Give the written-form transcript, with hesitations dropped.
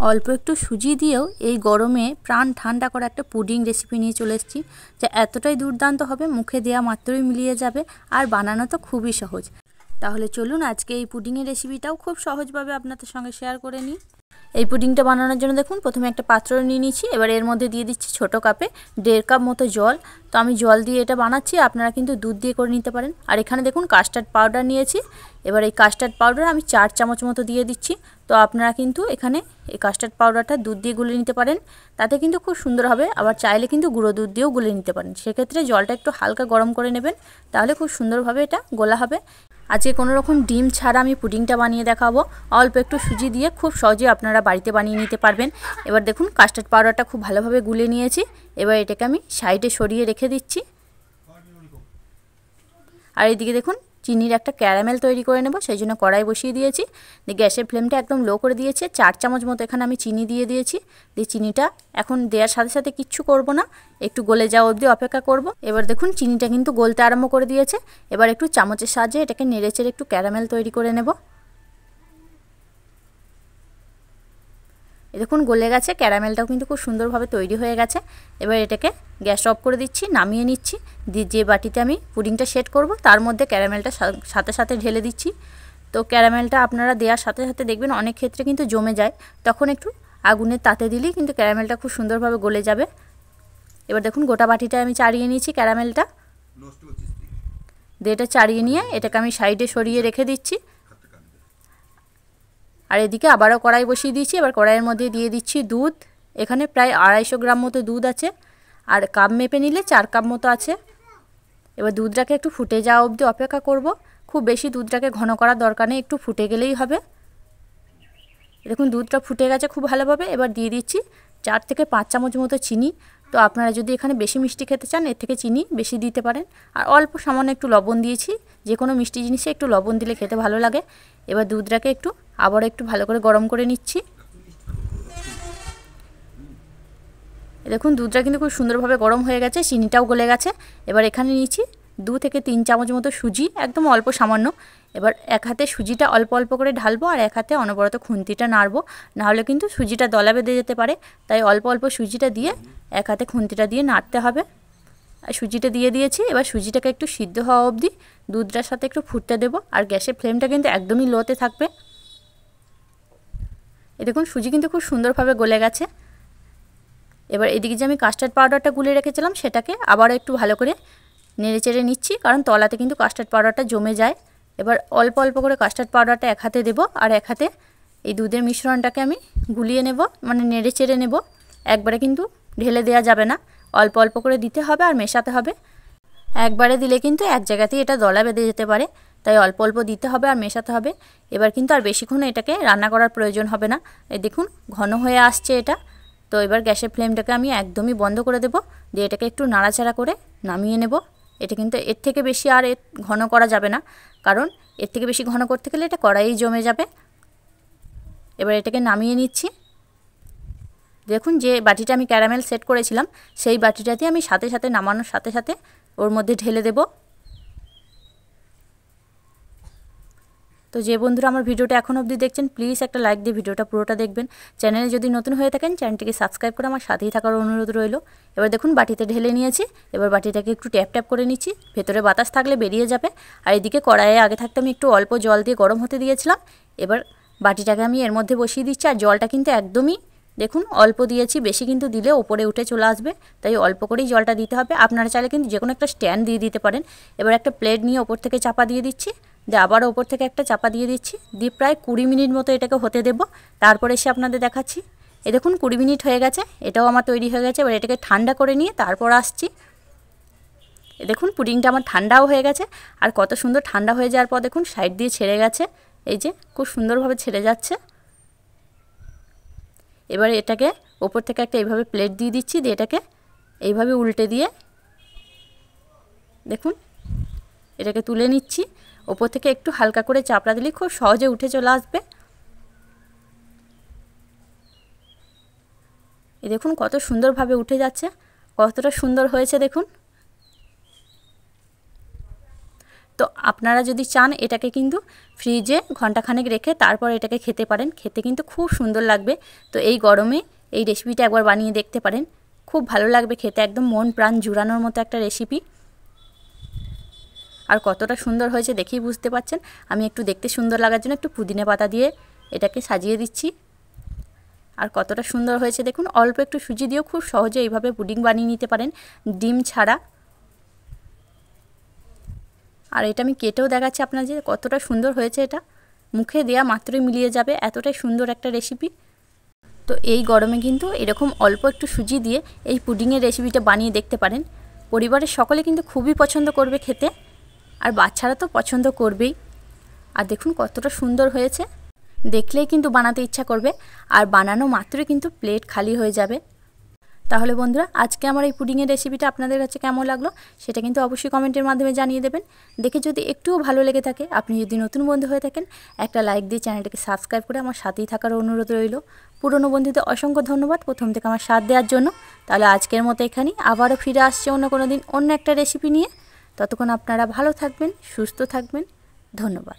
অল্প একটু সুজি দিয়েও এই গরমে প্রাণ ঠান্ডা করা একটা পুডিং রেসিপি নিয়ে চলে এসেছি, যা এতটাই দুর্দান্ত হবে, মুখে দেওয়া মাত্রই মিলিয়ে যাবে, আর বানানো তো খুবই সহজ। তাহলে চলুন আজকে এই পুডিংয়ের রেসিপিটাও খুব সহজভাবে আপনাদের সঙ্গে শেয়ার করে নিই। এই পুডিংটা বানানোর জন্য দেখুন প্রথমে একটা পাত্র নিয়ে নিচ্ছি। এবার এর মধ্যে দিয়ে দিচ্ছি ছোটো কাপে 1.5 কাপ মতো জল। তো আমি জল দিয়ে এটা বানাচ্ছি, আপনারা কিন্তু দুধ দিয়ে করে নিতে পারেন। আর এখানে দেখুন কাস্টার্ড পাউডার নিয়েছি। এবার এই কাস্টার্ড পাউডার আমি 4 চামচ মতো দিয়ে দিচ্ছি। তো আপনারা কিন্তু এখানে এই কাস্টার্ড পাউডারটা দুধ দিয়ে গুলে নিতে পারেন, তাতে কিন্তু খুব সুন্দর হবে। আবার চাইলে কিন্তু গুঁড়ো দুধ দিয়েও গুলে নিতে পারেন। সেক্ষেত্রে জলটা একটু হালকা গরম করে নেবেন, তাহলে খুব সুন্দরভাবে এটা গোলা হবে। আজকে কোনো রকম ডিম ছাড়া আমি পুডিংটা বানিয়ে দেখাবো। অল্প একটু সুজি দিয়ে খুব সহজে আপনারা বাড়িতে বানিয়ে নিতে পারবেন। এবার দেখুন কাস্টার্ড পাউডারটা খুব ভালোভাবে গুলে নিয়েছি। এবার এটাকে আমি সাইডে সরিয়ে রেখে দিচ্ছি। আর এইদিকে দেখুন চিনির একটা ক্যারামেল তৈরি করে নেব, সেই জন্য কড়াই বসিয়ে দিয়েছি। গ্যাসের ফ্লেমটা একদম লো করে দিয়েছে। 4 চামচ মতো এখানে আমি চিনি দিয়ে দিয়েছি। চিনিটা এখন দেওয়ার সাথে সাথে কিচ্ছু করব না, একটু গলে যাওয়া অবধি অপেক্ষা করব। এবার দেখুন চিনিটা কিন্তু গলতে আরম্ভ করে দিয়েছে। এবার একটু চামচের সাহায্যে এটাকে নেড়েচেড়ে একটু ক্যারামেল তৈরি করে নেব। দেখুন গলে গেছে, ক্যারামেলটাও কিন্তু খুব সুন্দরভাবে তৈরি হয়ে গেছে। এবার এটাকে গ্যাস অফ করে দিচ্ছি, নামিয়ে নিচ্ছি। যে বাটিতে আমি পুডিংটা সেট করব তার মধ্যে ক্যারামেলটা সাথে সাথে ঢেলে দিচ্ছি। তো ক্যারামেলটা আপনারা দেওয়ার সাথে সাথে দেখবেন অনেক ক্ষেত্রে কিন্তু জমে যায়, তখন একটু আগুনের তাতে দিলেই কিন্তু ক্যারামেলটা খুব সুন্দরভাবে গলে যাবে। এবার দেখুন গোটা বাটিটা আমি চাড়িয়ে নিয়েছি ক্যারামেলটা। এটা চাড়িয়ে নিয়ে এটাকে আমি সাইডে সরিয়ে রেখে দিচ্ছি। আর এদিকে আবারও কড়াই বসিয়ে দিয়েছি। এবার কড়াইয়ের মধ্যে দিয়ে দিচ্ছি দুধ। এখানে প্রায় 250 গ্রাম মতো দুধ আছে, আর কাপ মেপে নিলে 4 কাপ মতো আছে। এবার দুধটাকে একটু ফুটে যাওয়া অবধি অপেক্ষা করব। খুব বেশি দুধটাকে ঘন করার দরকার নেই, একটু ফুটে গেলেই হবে। দেখুন দুধটা ফুটে গেছে খুব ভালোভাবে। এবার দিয়ে দিচ্ছি 4 থেকে 5 চামচ মতো চিনি। তো আপনারা যদি এখানে বেশি মিষ্টি খেতে চান এর থেকে চিনি বেশি দিতে পারেন। আর অল্প সামান্য একটু লবণ দিয়েছি, যে কোনো মিষ্টি জিনিসে একটু লবণ দিলে খেতে ভালো লাগে। এবার দুধটাকে আবার একটু ভালো করে গরম করে নিচ্ছি। দেখুন দুধটা কিন্তু খুব সুন্দরভাবে গরম হয়ে গেছে, চিনিটাও গলে গেছে। এবার এখানে নিচ্ছি 2 থেকে 3 চামচ মতো সুজি, একদম অল্প সামান্য। এবার এক হাতে সুজিটা অল্প অল্প করে ঢালবো, আর এক হাতে অনবরত খুন্তিটা নাড়বো, নাহলে কিন্তু সুজিটা দলা বেঁধে যেতে পারে। তাই অল্প অল্প সুজিটা দিয়ে এক হাতে খুন্তিটা দিয়ে নাড়তে হবে। আর সুজিটা দিয়ে দিয়েছি। এবার সুজিটাকে একটু সিদ্ধ হওয়া অবধি দুধটার সাথে একটু ফুটতে দেবো। আর গ্যাসের ফ্লেমটা কিন্তু একদমই লোতে থাকবে। দেখুন সুজি কিন্তু খুব সুন্দরভাবে গলে গেছে। এবার এদিকে যে আমি কাস্টার্ড পাউডারটা গুলে রেখেছিলাম সেটাকে আবার একটু ভালো করে নেড়ে চেড়ে নিচ্ছি, কারণ তলাতে কিন্তু কাস্টার্ড পাউডারটা জমে যায়। এবার অল্প অল্প করে কাস্টার্ড পাউডারটা এক হাতে দেবো, আর এক হাতে এই দুধের মিশ্রণটাকে আমি গুলিয়ে নেব, মানে নেড়ে চেড়ে নেব। একবারে কিন্তু ঢেলে দেওয়া যাবে না, অল্প অল্প করে দিতে হবে আর মেশাতে হবে। একবারে দিলে কিন্তু এক জায়গাতেই এটা দলা বেঁধে যেতে পারে, তাই অল্প অল্প দিতে হবে আর মেশাতে হবে। এবার কিন্তু আর বেশিক্ষণ এটাকে রান্না করার প্রয়োজন হবে না। এই দেখুন ঘন হয়ে আসছে এটা। তো এবার গ্যাসের ফ্লেমটাকে আমি একদমই বন্ধ করে দেবো, দিয়ে এটাকে একটু নাড়াচাড়া করে নামিয়ে নেব। এটা কিন্তু এর থেকে বেশি আর ঘন করা যাবে না, কারণ এর থেকে বেশি ঘন করতে গেলে এটা কড়াইয়ে জমে যাবে। এবার এটাকে নামিয়ে নিচ্ছি। দেখুন যে বাটিটা আমি ক্যারামেল সেট করেছিলাম সেই বাটিটাতে আমি সাথে সাথে নামানোর সাথে সাথে ওর মধ্যে ঢেলে দেব। তো যে বন্ধুরা আমার ভিডিওটা এখন অবধি দেখছেন প্লিজ একটা লাইক দিয়ে ভিডিওটা পুরোটা দেখবেন। চ্যানেলে যদি নতুন হয়ে থাকেন চ্যানেলটিকে সাবস্ক্রাইব করে আমার সাথেই থাকার অনুরোধ রইল। এবার দেখুন বাটিতে ঢেলে নিয়েছি। এবার বাটিটাকে একটু ট্যাপ ট্যাপ করে নিচ্ছি, ভেতরে বাতাস থাকলে বেরিয়ে যাবে। আর এদিকে কড়াইয়ে আগে থাকতে আমি একটু অল্প জল দিয়ে গরম হতে দিয়েছিলাম। এবার বাটিটাকে আমি এর মধ্যে বসিয়ে দিচ্ছি। আর জলটা কিন্তু একদমই দেখুন অল্প দিয়েছি, বেশি কিন্তু দিলে ওপরে উঠে চলে আসবে, তাই অল্প করেই জলটা দিতে হবে। আপনারা চাইলে কিন্তু যে কোনো একটা স্ট্যান্ড দিয়ে দিতে পারেন। এবার একটা প্লেট নিয়ে ওপর থেকে চাপা দিয়ে দিচ্ছি, দিয়ে আবারও ওপর থেকে একটা চাপা দিয়ে দিচ্ছি, দিয়ে প্রায় 20 মিনিট মতো এটাকে হতে দেব। তারপরে এসে আপনাদের দেখাচ্ছি। এই দেখুন 20 মিনিট হয়ে গেছে, এটাও আমার তৈরি হয়ে গেছে। এবার এটাকে ঠান্ডা করে নিয়ে তারপর আসছি। দেখুন পুডিংটা আমার ঠান্ডাও হয়ে গেছে, আর কত সুন্দর ঠান্ডা হয়ে যাওয়ার পর দেখুন সাইড দিয়ে ছেড়ে গেছে, এই যে খুব সুন্দরভাবে ছেড়ে যাচ্ছে। এবার এটাকে ওপর থেকে একটা এইভাবে প্লেট দিয়ে দিচ্ছি, দিয়ে এটাকে এইভাবে উল্টে দিয়ে দেখুন এটাকে তুলে নিচ্ছি। ওপর থেকে একটু হালকা করে চাপড়া দিলে খুব সহজে উঠে চলে আসবে। এই দেখুন কত সুন্দরভাবে উঠে যাচ্ছে, কতটা সুন্দর হয়েছে দেখুন। তো আপনারা যদি চান এটাকে কিন্তু ফ্রিজে ঘন্টাখানেক রেখে তারপর এটাকে খেতে পারেন, খেতে কিন্তু খুব সুন্দর লাগবে। তো এই গরমে এই রেসিপিটা একবার বানিয়ে দেখতে পারেন, খুব ভালো লাগবে খেতে, একদম মন প্রাণ জুড়ানোর মতো একটা রেসিপি। আর কতটা সুন্দর হয়েছে দেখেই বুঝতে পারছেন। আমি একটু দেখতে সুন্দর লাগার জন্য একটু পুদিনা পাতা দিয়ে এটাকে সাজিয়ে দিচ্ছি। আর কতটা সুন্দর হয়েছে দেখুন। অল্প একটু সুজি দিয়েও খুব সহজে এইভাবে পুডিং বানিয়ে নিতে পারেন, ডিম ছাড়া। আর এটা আমি কেটেও দেখাচ্ছি আপনার যে কতটা সুন্দর হয়েছে। এটা মুখে দেয়া মাত্রই মিলিয়ে যাবে, এতটাই সুন্দর একটা রেসিপি। তো এই গরমে কিন্তু এরকম অল্প একটু সুজি দিয়ে এই পুডিংয়ের রেসিপিটা বানিয়ে দেখতে পারেন। পরিবারের সকলে কিন্তু খুবই পছন্দ করবে খেতে, আর বাচ্চারা তো পছন্দ করবেই। আর দেখুন কতটা সুন্দর হয়েছে, দেখলেই কিন্তু বানাতে ইচ্ছা করবে, আর বানানো মাত্রই কিন্তু প্লেট খালি হয়ে যাবে। তাহলে বন্ধুরা, আজকে আমার এই পুডিংয়ের রেসিপিটা আপনাদের কাছে কেমন লাগলো সেটা কিন্তু অবশ্যই কমেন্টের মাধ্যমে জানিয়ে দেবেন। দেখে যদি একটুও ভালো লেগে থাকে, আপনি যদি নতুন বন্ধু হয়ে থাকেন, একটা লাইক দিয়ে চ্যানেলটাকে সাবস্ক্রাইব করে আমার সাথেই থাকার অনুরোধ রইল। পুরনো বন্ধুদের অসংখ্য ধন্যবাদ প্রথম থেকে আমার সাথ দেওয়ার জন্য। তাহলে আজকের মতো এখানেই, আবারও ফিরে আসছে অন্য কোনো দিন অন্য একটা রেসিপি নিয়ে। ততক্ষণ আপনারা ভালো থাকবেন, সুস্থ থাকবেন। ধন্যবাদ।